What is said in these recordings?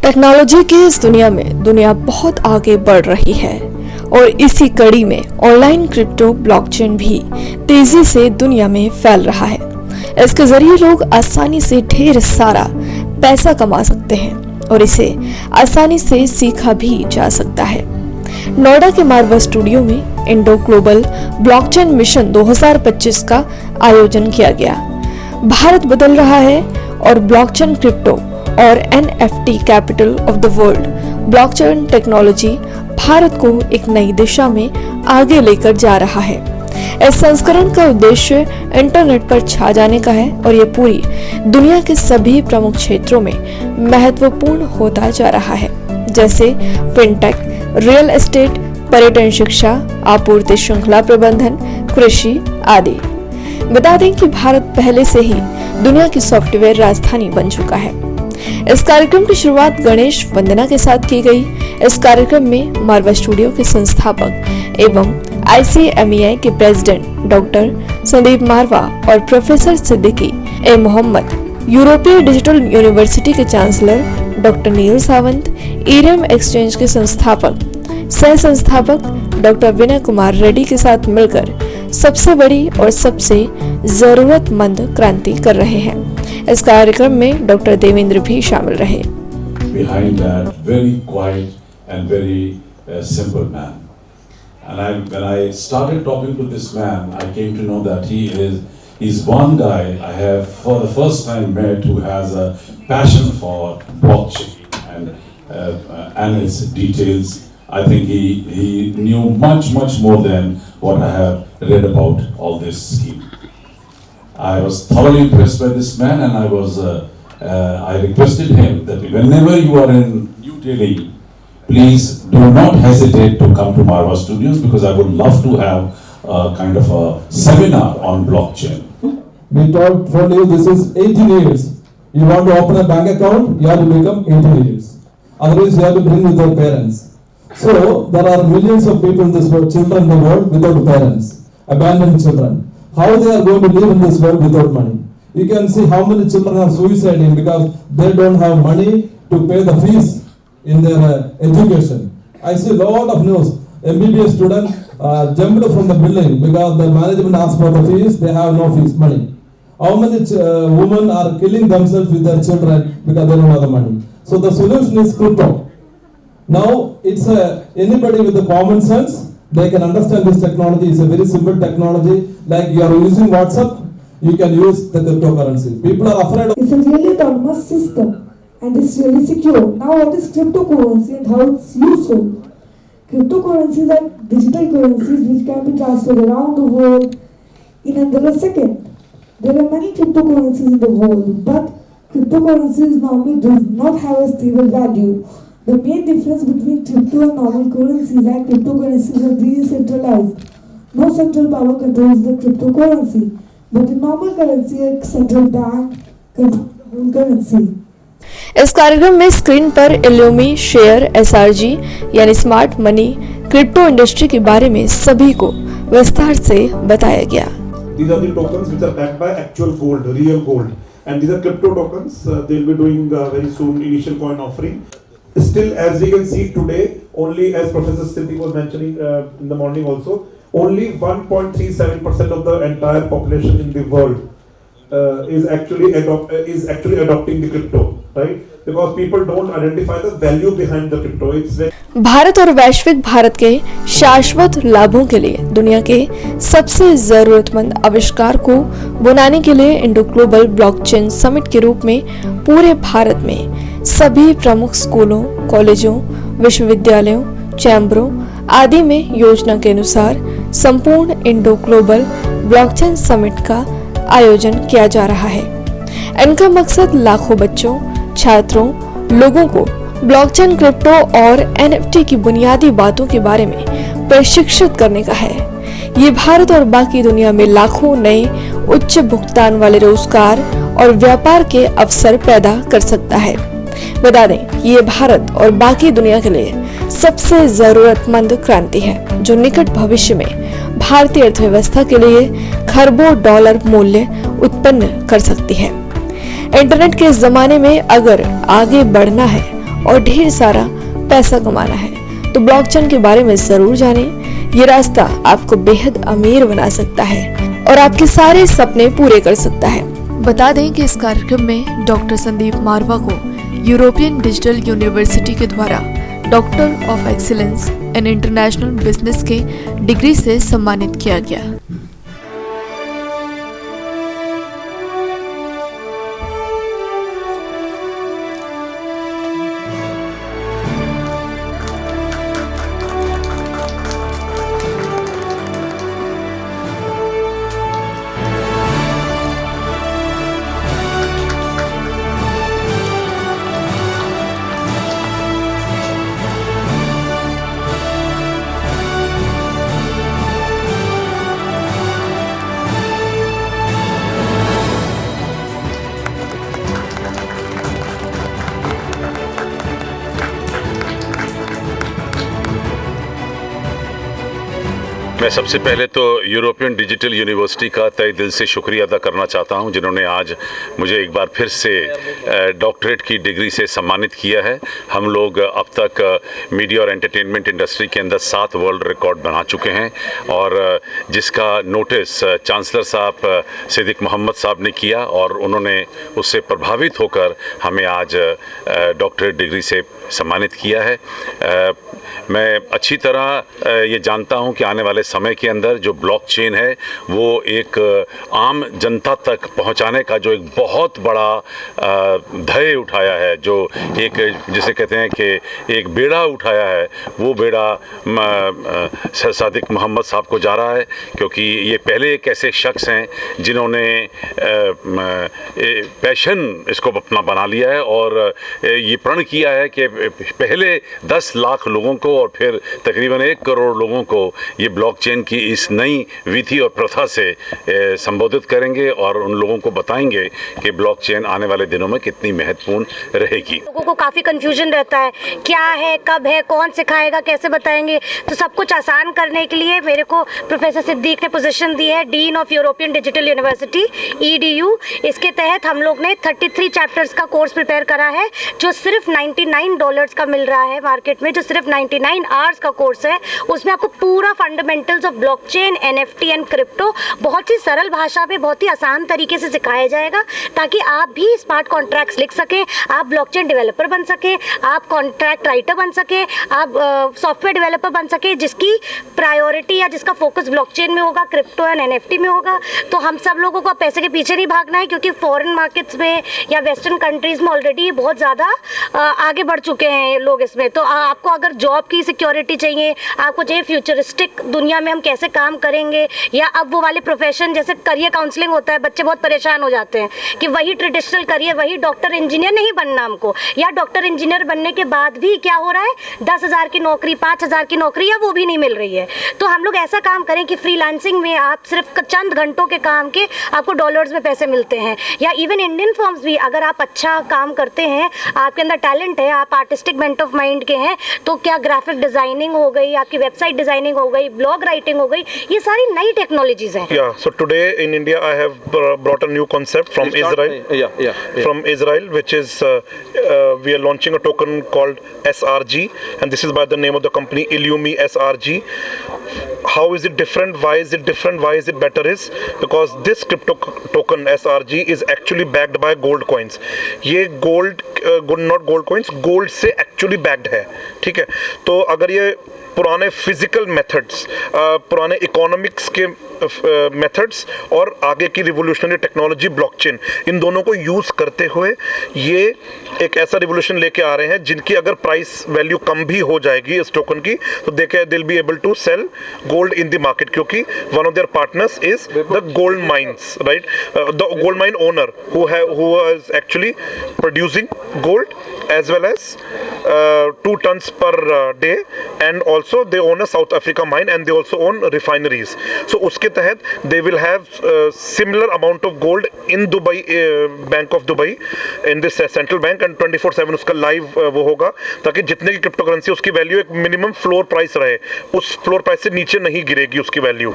Technology की इस दुनिया में दुनिया बहुत आगे बढ़ रही है और इसी कड़ी में ऑनलाइन क्रिप्टो ब्लॉकचेन भी तेजी से दुनिया में फैल रहा है। इसके जरिए लोग आसानी से ढेर सारा पैसा कमा सकते हैं और इसे आसानी से सीखा भी जा सकता है। नोएडा के मारवा स्टूडियो में इंडो ग्लोबल ब्लॉकचेन मिशन 2025 का आयोजन किया गया। भारत बदल रहा है और ब्लॉकचेन क्रिप्टो और NFT capital of the world blockchain technology Bharat को एक नई दिशा में आगे लेकर जा रहा है। इस संस्करण का उद्देश्य इंटरनेट पर छा जाने का है और ये पूरी दुनिया के सभी प्रमुख क्षेत्रों में महत्वपूर्ण होता जा रहा है, जैसे फिनटेक, रियल एस्टेट, पर्यटन, शिक्षा, आपूर्ति श्रृंखला प्रबंधन, कृषि आदि। बता दें कि भारत पहले से ही दुनिया की सॉफ्टवेयर राजधानी बन चुका है। इस कार्यक्रम की शुरुआत गणेश वंदना के साथ की गई। इस कार्यक्रम में मारवा स्टूडियो के संस्थापक एवं ICMEI के प्रेसिडेंट डॉक्टर संदीप मारवा और प्रोफेसर सिद्दीकी ए मोहम्मद, यूरोपीय डिजिटल यूनिवर्सिटी के चांसलर डॉक्टर नील सावंत, ईरियम एक्सचेंज के संस्थापक सह संस्थापक डॉक्टर विनय कुमार रेड्डी के साथ मिलकर सबसे बड़ी और सबसे जरूरतमंद क्रांति कर रहे हैं। इस कार्यक्रम में डॉक्टर देवेंद्र भी शामिल रहे। Behind that very quiet and very simple man. And when I started talking to this man, I came to know that he's one guy I have for the first time met who has a passion for blockchain and its details. I think he knew much more than what I have read about all this scheme. I was thoroughly impressed by this man, and I requested him that whenever you are in New Delhi, please do not hesitate to come to Marva Studios, because I would love to have a kind of a seminar on blockchain. We told you this is 18 years. You want to open a bank account, you have to become 18 years. Otherwise, you have to bring with your parents. So there are millions of people in this world, children in the world without parents, abandoned children. How they are going to live in this world without money? You can see how many children are suiciding because they don't have money to pay the fees in their education. I see a lot of news. MBBS student jumped from the building because the management asked for the fees, they have no fees money. How many women are killing themselves with their children because they don't have the money? So the solution is crypto. Now it's anybody with the common sense, they can understand this technology. It's a very simple technology. Like you are using WhatsApp, you can use the cryptocurrency. People are afraid of. It's a really autonomous system and it's really secure. Now what is cryptocurrency and how it's useful? Cryptocurrencies are digital currencies which can be transferred around the world in under a second. There are many cryptocurrencies in the world, but cryptocurrencies normally do not have a stable value. The main difference between crypto and normal currencies is that cryptocurrencies are decentralized. No central power controls the cryptocurrency, but the normal currency, a central bank controls the whole currency. इस कार्यक्रम में screen पर इल्यूमी share SRG यानी smart money crypto industry के बारे में सभी को विस्तार से बताया गया। These are the tokens which are backed by actual gold, real gold, and these are crypto tokens. They'll be doing very soon initial coin offering. Still, as we can see today, only as Professor Siddhi was mentioning in the morning also, only 1.37% of the entire population in the world is actually adopting the crypto, right? Because people don't identify the value behind the crypto. Bharat और वैश्विक भारत के शाश्वत लाभों के लिए दुनिया के सबसे जरूरतमंद आविष्कार को बनाने के लिए इंडो ग्लोबल ब्लॉकचेन समिट के रूप में पूरे भारत में सभी प्रमुख स्कूलों, कॉलेजों, विश्वविद्यालयों, चैम्बरों आदि में योजना के अनुसार संपूर्ण इंडो ग्लोबल ब्लॉकचेन समिट का आयोजन किया जा रहा है। इनका मकसद लाखों बच्चों, छात्रों, लोगों को ब्लॉकचेन, क्रिप्टो और NFT की बुनियादी बातों के बारे में प्रशिक्षित करने का है। ये भारत और बाकी दुनिया में लाखों नए उच्च भुगतान वाले रोजगार और व्यापार के अवसर पैदा कर सकता है। बता दें, ये भारत और बाकी दुनिया के लिए सबसे जरूरतमंद क्रांति है जो निकट भविष्य में भारतीय अर्थव्यवस्था के लिए खरबों डॉलर मूल्य उत्पन्न कर सकती है। इंटरनेट के इस जमाने में अगर आगे बढ़ना है और ढेर सारा पैसा कमाना है तो ब्लॉकचेन के बारे में जरूर जानें। ये रास्ता आपको बेहद अमीर बना सकता है और आपके सारे सपने पूरे कर सकता है। बता दें कि इस कार्यक्रम में डॉक्टर संदीप मारवा को यूरोपियन डिजिटल यूनिवर्सिटी के द्वारा doctor of excellence in international business के डिग्री से सम्मानित किया गया। मैं सबसे पहले तो यूरोपियन डिजिटल यूनिवर्सिटी का तहे दिल से शुक्रिया अदा करना चाहता हूं, जिन्होंने आज मुझे एक बार फिर से डॉक्टरेट की डिग्री से सम्मानित किया है। हम लोग अब तक मीडिया और एंटरटेनमेंट इंडस्ट्री के अंदर 7 वर्ल्ड रिकॉर्ड बना चुके हैं और जिसका नोटिस चांसलर साहब सिद्दीक मोहम्मद साहब ने किया और उन्होंने उससे प्रभावित होकर हमें आज डॉक्टरेट डिग्री से सम्मानित किया है। मैं अच्छी तरह ये जानता हूं कि आने वाले समय के अंदर जो ब्लॉकचेन है वो एक आम जनता तक पहुंचाने का जो एक बहुत बड़ा ध्येय उठाया है, जो एक जिसे कहते हैं कि एक बेड़ा उठाया है, वो बेड़ा सिद्दीक मोहम्मद साहब को जा रहा है, क्योंकि ये पहले एक ऐसे शख्स हैं जिन्होंने पैशन इसको अपना बना लिया है और ये प्रण किया है कि पहले 10 लाख लोगों को और फिर तकरीबन 1 करोड़ लोगों को ये ब्लॉकचेन की इस नई विधि और प्रथा से संबोधित करेंगे और उन लोगों को बताएंगे कि ब्लॉकचेन आने वाले दिनों में कितनी महत्वपूर्ण रहेगी। लोगों को काफ़ी कंफ्यूजन रहता है, क्या है, कब है, कौन सिखाएगा, कैसे बताएंगे। तो सब कुछ आसान करने के लिए मेरे को प्रोफेसर सिद्दीक ने पोजीशन दी है, dean of European digital university EDU। इसके तहत हम लोग ने 33 चैप्टर्स का कोर्स प्रिपेयर करा है, जो सिर्फ $99 का मिल रहा है मार्केट में, जो सिर्फ 99 आवर्स का कोर्स है। उसमें आपको पूरा fundamentals of blockchain, NFT and crypto बहुत ही सरल भाषा में, बहुत ही आसान तरीके से सिखाया जाएगा, ताकि आप भी स्मार्ट कॉन्ट्रैक्ट्स लिख सकें, आप ब्लॉकचेन डेवलपर बन सके, आप कॉन्ट्रैक्ट राइटर बन सके, आप सॉफ्टवेयर डेवलपर बन सके, जिसकी प्रायोरिटी या जिसका फोकस ब्लॉकचेन में होगा, क्रिप्टो एंड NFT में होगा। तो हम सब लोगों को पैसे के पीछे नहीं भागना है, क्योंकि फॉरेन मार्केट्स में या वेस्टर्न कंट्रीज में ऑलरेडी बहुत ज़्यादा आगे बढ़ चुके हैं लोग इसमें। तो आपको अगर जॉब की सिक्योरिटी चाहिए, आपको चाहिए फ्यूचरिस्टिक दुनिया में हम कैसे काम करेंगे, या अब वो वाले प्रोफेशन जैसे करियर काउंसलिंग होता है, बच्चे बहुत परेशान हो जाते हैं कि वही ट्रेडिशनल करियर, वही डॉक्टर इंजीनियर नहीं बनना हमको, या डॉक्टर इंजीनियर बनने के बाद भी क्या हो रहा है, 10,000 की नौकरी, 5,000 की नौकरी, या वो भी नहीं मिल रही है। तो हम लोग ऐसा काम करें कि फ्रीलांसिंग में आप सिर्फ चंद घंटों के काम के आपको डॉलर्स में पैसे मिलते हैं। या इवन इंडियन फर्म्स भी, अगर आप अच्छा काम करते हैं, आपके अंदर टैलेंट है, आप आर्टिस्टिक बेंट ऑफ माइंड के हैं, तो क्या ग्राफिक डिजाइनिंग हो गई, आपकी वेबसाइट डिजाइनिंग हो गई, ब्लॉग राइटिंग हो गई, ये सारी नई टेक्नोलॉजीज हैं। Yeah, so today in India I have brought a new concept from Israel. From Israel, which is we are launching a token called SRG, and this is by the name of the company Illumi SRG. How is it different? Why is it different? Why is it better? Is because this crypto token SRG is actually backed by gold coins. ये gold not gold coins, gold से actually backed है, ठीक है। तो अगर ये पुराने physical methods, पुराने इकोनॉमिक्स के मेथड्स और आगे की रिवोल्यूशनरी टेक्नोलॉजी ब्लॉकचेन, इन दोनों को यूज़ करते हुए ये एक ऐसा रिवोल्यूशन लेके आ रहे हैं जिनकी अगर प्राइस वैल्यू कम भी हो जाएगी इस टोकन की, तो they will be able to sell gold in the market, क्योंकि one of their partners is the gold mines, right, the gold mine owner who is actually producing gold as well as 2 tons per day, and also they own a South Africa mine and they also own refineries. So उसके तहत they will have similar amount of gold in Dubai, Bank of Dubai, in this central bank, and 24/7 उसका live वो होगा, ताकि जितने की crypto currency उसकी value एक मिनिमम फ्लोर प्राइस रहे, उस फ्लोर प्राइस से नीचे नहीं गिरेगी उसकी value.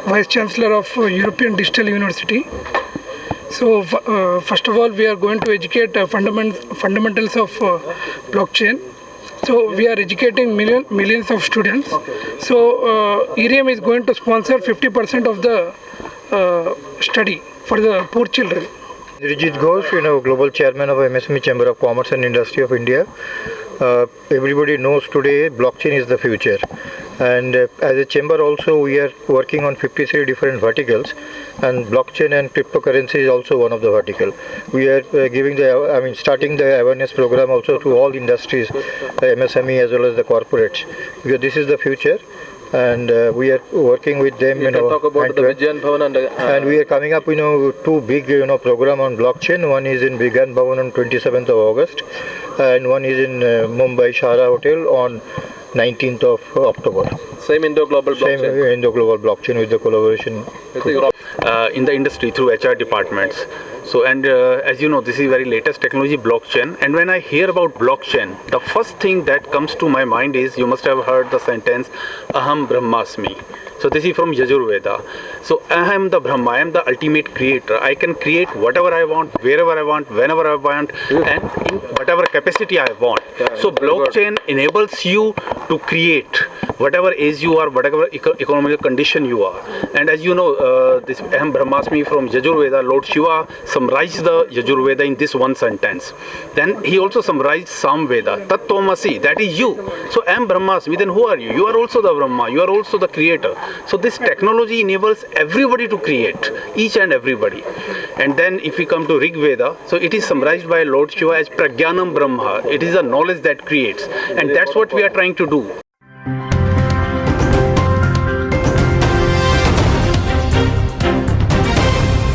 Vice Chancellor of European Digital University. So first of all, we are going to educate fundamentals of blockchain. So we are educating millions of students. So ERIM is going to sponsor 50% of the study for the poor children. Rijit Ghosh, Global Chairman of MSME Chamber of Commerce and Industry of India. Everybody knows today blockchain is the future, and as a chamber also we are working on 53 different verticals, and blockchain and cryptocurrency is also one of the vertical. We are starting the awareness program also to all industries, MSME as well as the corporates, because this is the future. And we are working with them, talk about the Vigyan Bhavan and we are coming up, two big, program on blockchain. One is in Vigyan Bhavan on 27th of August, and one is in Mumbai Shara Hotel on 19th of October. Same Indo-Global blockchain. Same Indo-Global blockchain with the collaboration in the industry through HR departments. So, and as you know, this is very latest technology, blockchain. And when I hear about blockchain, the first thing that comes to my mind is, you must have heard the sentence, Aham Brahmasmi. So this is from Yajurveda. So I am the Brahma, I am the ultimate creator. I can create whatever I want, wherever I want, whenever I want, and in whatever capacity I want. So blockchain enables you to create whatever age you are, whatever economic condition you are. And as you know, this Aham Brahmasmi from Yajurveda, Lord Shiva summarized the Yajurveda in this one sentence. Then he also summarized Samveda, Tat Tvamasi, that is you. So Aham Brahmasmi, then who are you? You are also the Brahma, you are also the creator. So this technology enables everybody to create, each and everybody. And then if we come to Rig Veda, so it is summarized by Lord Shiva as Pragyanam Brahma. It is a knowledge that creates. And that's what we are trying to do.